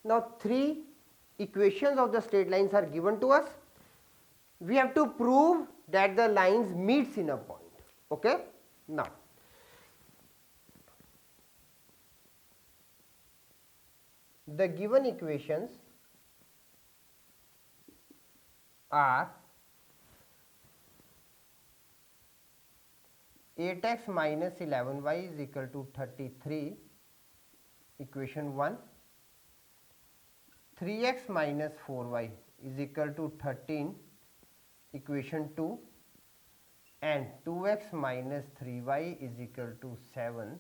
Now, three equations of the straight lines are given to us. We have to prove that the lines meets in a point. Okay? Now, the given equations are 8x minus 11y is equal to 33, equation 1, 3x minus 4y is equal to 13, equation 2, and 2x minus 3y is equal to 7,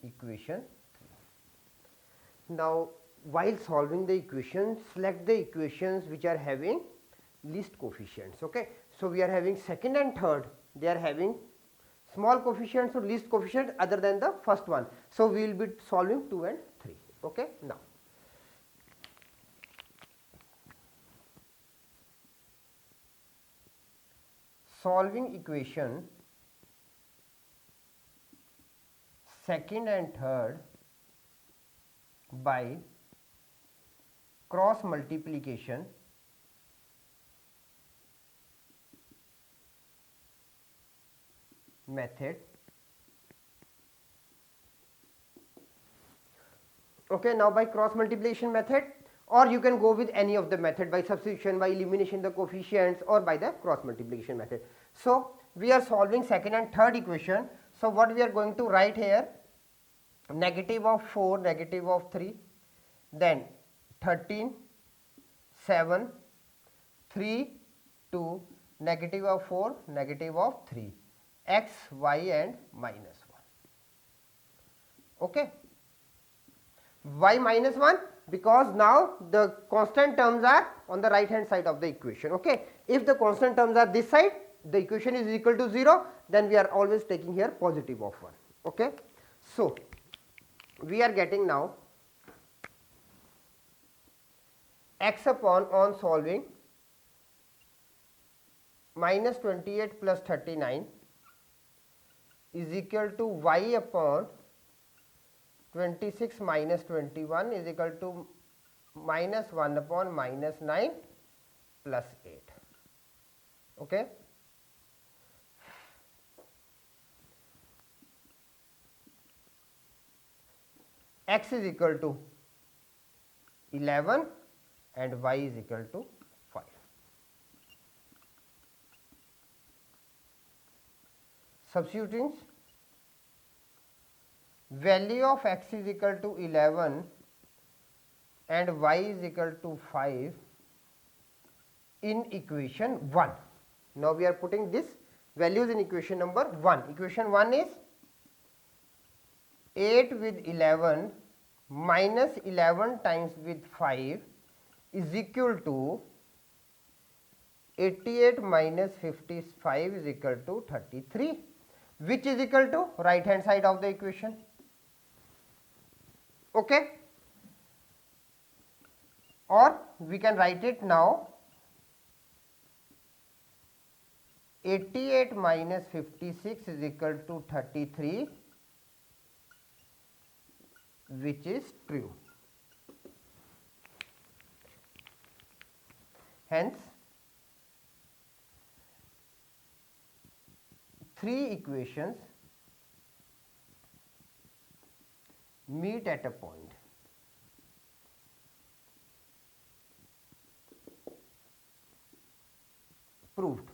equation 3. Now, while solving the equations, select the equations which are having least coefficients. Okay? So, we are having second and third, they are having small coefficients or least coefficient other than the first one. So, we will be solving 2 and 3. Okay? Now, solving equation second and third by cross multiplication method. Okay, now by cross multiplication method, or you can go with any of the method by substitution, by elimination the coefficients, or by the cross multiplication method. So, we are solving second and third equation. So, what we are going to write here, negative of 4, negative of 3, then 13, 7, 3, 2, negative of 4, negative of 3, x, y and minus 1. Okay. Why minus 1? Because now the constant terms are on the right hand side of the equation. Okay. If the constant terms are this side, the equation is equal to 0, then we are always taking here positive of 1. Okay. So, we are getting now x upon on solving minus 28 plus 39 is equal to y upon 26 minus 21 is equal to minus 1 upon minus 9 plus 8. Okay. X is equal to 11 and y is equal to 5. Substituting, value of x is equal to 11 and y is equal to 5 in equation 1. Now, we are putting this values in equation number 1. Equation 1 is 8 with 11 minus 11 times with 5 is equal to 88 minus 55 is equal to 33, which is equal to right hand side of the equation. Okay. Or we can write it now, 88 minus 56 is equal to 33, which is true. Hence, three equations meet at a point. Proved.